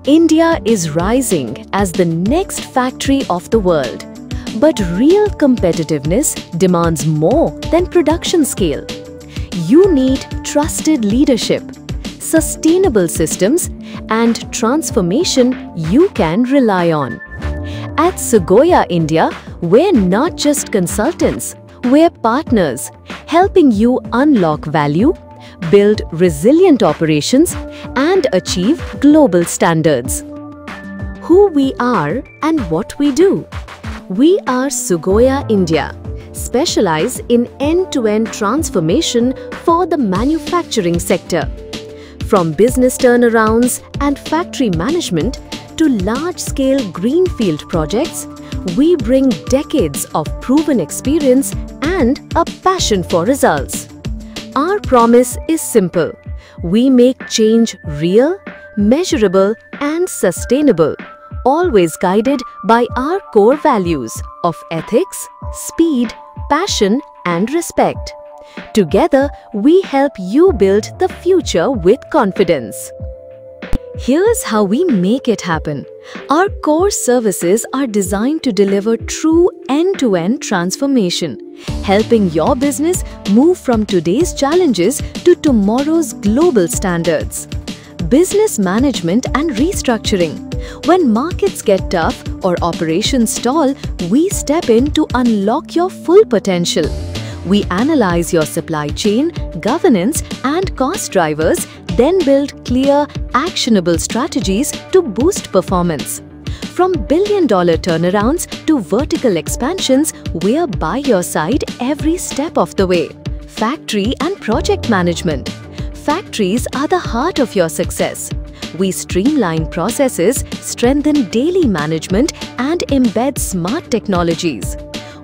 India is rising as the next factory of the world. But real competitiveness demands more than production scale. You need trusted leadership, sustainable systems, and transformation you can rely on. At Sugoya India, we're not just consultants, we're partners, helping you unlock value, build resilient operations, and achieve global standards. Who we are and what we do. We are Sugoya India, specialize in end-to-end transformation for the manufacturing sector. From business turnarounds and factory management to large-scale greenfield projects, we bring decades of proven experience and a passion for results. Our promise is simple. We make change real, measurable, and sustainable, always guided by our core values of ethics, speed, passion, and respect. Together, we help you build the future with confidence. Here's how we make it happen. Our core services are designed to deliver true end-to-end transformation, helping your business move from today's challenges to tomorrow's global standards. Business management and restructuring. When markets get tough or operations stall, we step in to unlock your full potential. We analyze your supply chain, governance, and cost drivers, then build clear, actionable strategies to boost performance. From billion-dollar turnarounds to vertical expansions, we're by your side every step of the way. Factory and project management. Factories are the heart of your success. We streamline processes, strengthen daily management, and embed smart technologies.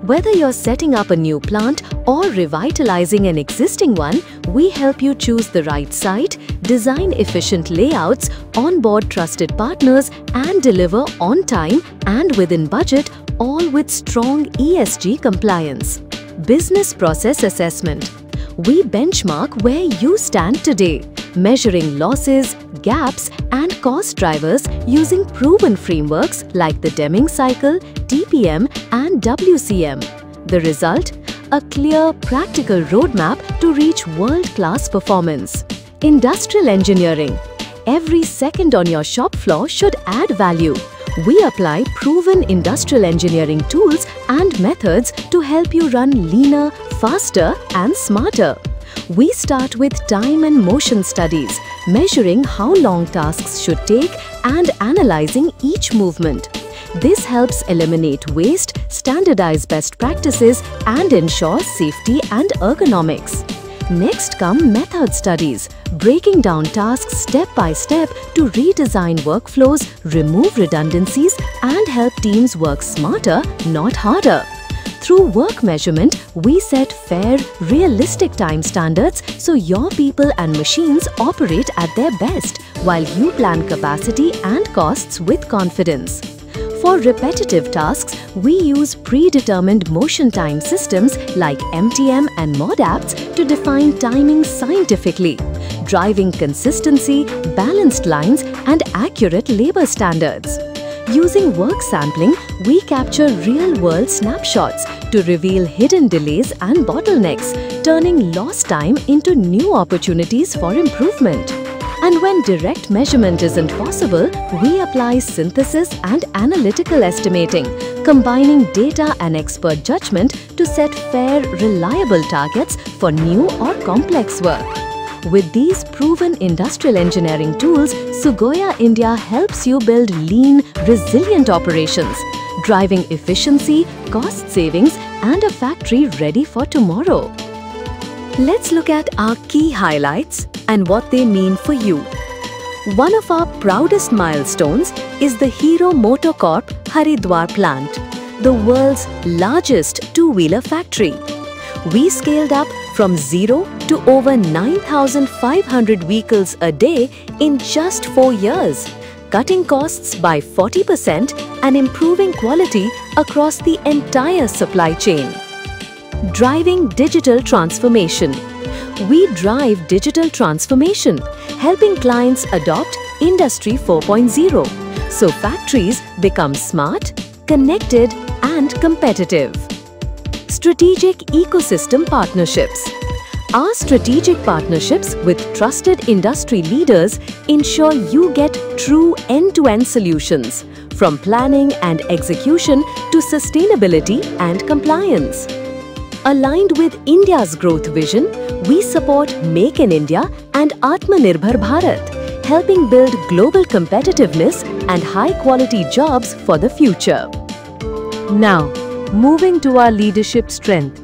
Whether you're setting up a new plant or revitalizing an existing one, we help you choose the right site, design efficient layouts, onboard trusted partners, and deliver on time and within budget, all with strong ESG compliance. Business process assessment. We benchmark where you stand today, measuring losses, gaps, and cost drivers using proven frameworks like the Deming Cycle, TPM, and WCM. The result? A clear, practical roadmap to reach world-class performance. Industrial engineering. Every second on your shop floor should add value. We apply proven industrial engineering tools and methods to help you run leaner, faster, and smarter. We start with time and motion studies, measuring how long tasks should take and analyzing each movement. This helps eliminate waste, standardize best practices, and ensure safety and ergonomics. Next come method studies, breaking down tasks step by step to redesign workflows, remove redundancies, and help teams work smarter, not harder. Through work measurement, we set fair, realistic time standards so your people and machines operate at their best, while you plan capacity and costs with confidence. For repetitive tasks, we use predetermined motion time systems like MTM and MODAPTs to define timing scientifically, driving consistency, balanced lines, and accurate labor standards. Using work sampling, we capture real-world snapshots to reveal hidden delays and bottlenecks, turning lost time into new opportunities for improvement. And when direct measurement isn't possible, we apply synthesis and analytical estimating, combining data and expert judgment to set fair, reliable targets for new or complex work. With these proven industrial engineering tools, Sugoya India helps you build lean, resilient operations, driving efficiency, cost savings, and a factory ready for tomorrow. Let's look at our key highlights and what they mean for you. One of our proudest milestones is the Hero MotoCorp Haridwar plant, the world's largest two-wheeler factory. We scaled up from zero to over 9,500 vehicles a day in just 4 years, cutting costs by 40% and improving quality across the entire supply chain. Driving digital transformation. We drive digital transformation, helping clients adopt Industry 4.0, so factories become smart, connected, and competitive. Strategic ecosystem partnerships. Our strategic partnerships with trusted industry leaders ensure you get true end-to-end solutions, from planning and execution to sustainability and compliance. Aligned with India's growth vision, we support Make in India and Atmanirbhar Bharat, helping build global competitiveness and high-quality jobs for the future. Now, moving to our leadership strength.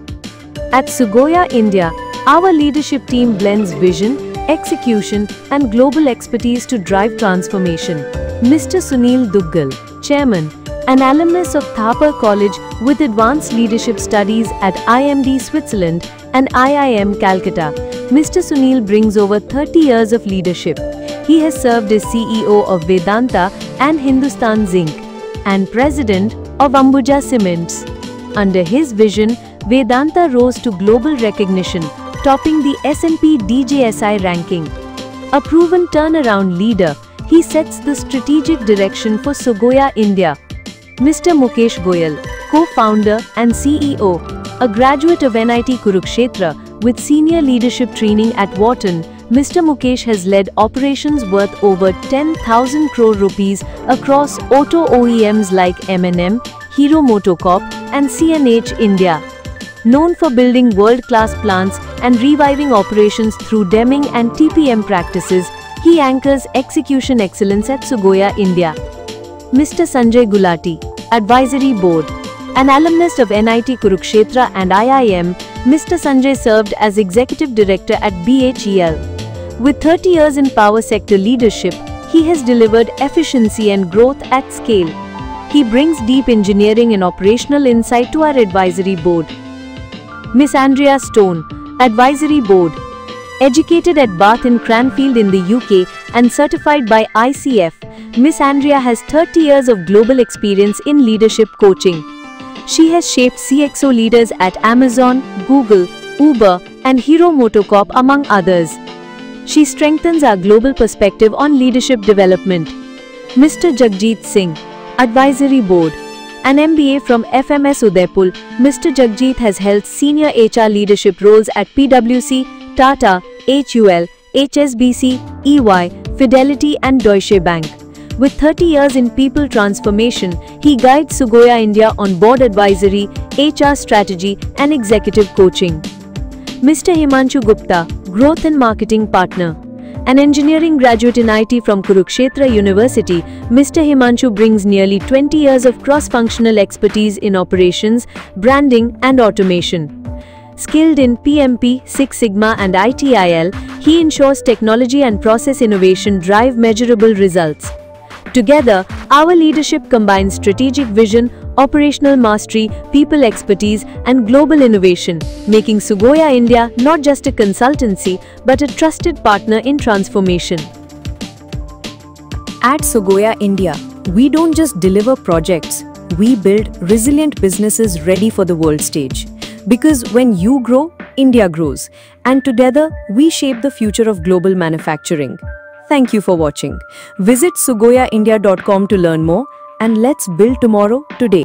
At Sugoya India, our leadership team blends vision, execution, and global expertise to drive transformation. Mr. Sunil Duggal, Chairman, an alumnus of Thapar College with advanced leadership studies at IMD Switzerland and IIM Calcutta, Mr. Sunil brings over 30 years of leadership. He has served as CEO of Vedanta and Hindustan Zinc and President of Ambuja Cements. Under his vision, Vedanta rose to global recognition, topping the S&P DJSI ranking. A proven turnaround leader, he sets the strategic direction for Sugoya India. Mr. Mukesh Goyal, co-founder and CEO, a graduate of NIT Kurukshetra with senior leadership training at Wharton, Mr. Mukesh has led operations worth over 10,000 crore rupees across auto OEMs like M&M, Hero MotoCorp and CNH India. Known for building world-class plants and reviving operations through Deming and TPM practices, he anchors execution excellence at Sugoya India. Mr. Sanjay Gulati, Advisory Board. An alumnus of NIT Kurukshetra and IIM, Mr. Sanjay served as Executive Director at BHEL. With 30 years in power sector leadership, he has delivered efficiency and growth at scale. He brings deep engineering and operational insight to our advisory board. Miss Andrea Stone, Advisory Board. Educated at Bath and Cranfield in the UK and certified by ICF, Miss Andrea has 30 years of global experience in leadership coaching. She has shaped CXO leaders at Amazon, Google, Uber, and Hero MotoCorp among others. She strengthens our global perspective on leadership development. Mr. Jagjit Singh, Advisory Board. An MBA from FMS Udaipur, Mr. Jagjit has held senior HR leadership roles at PwC, Tata, HUL, HSBC, EY, Fidelity and Deutsche Bank. With 30 years in people transformation, he guides Sugoya India on board advisory, HR strategy and executive coaching. Mr. Himanshu Gupta, Growth and Marketing Partner. An engineering graduate in IT from Kurukshetra University, Mr. Himanshu brings nearly 20 years of cross-functional expertise in operations, branding and automation. Skilled in PMP, Six Sigma and ITIL, he ensures technology and process innovation drive measurable results. Together, our leadership combines strategic vision, operational mastery, people expertise, and global innovation, making Sugoya India not just a consultancy but a trusted partner in transformation. At Sugoya India, we don't just deliver projects, we build resilient businesses ready for the world stage. Because when you grow, India grows, and together we shape the future of global manufacturing. Thank you for watching. Visit sugoyaindia.com to learn more, and let's build tomorrow today.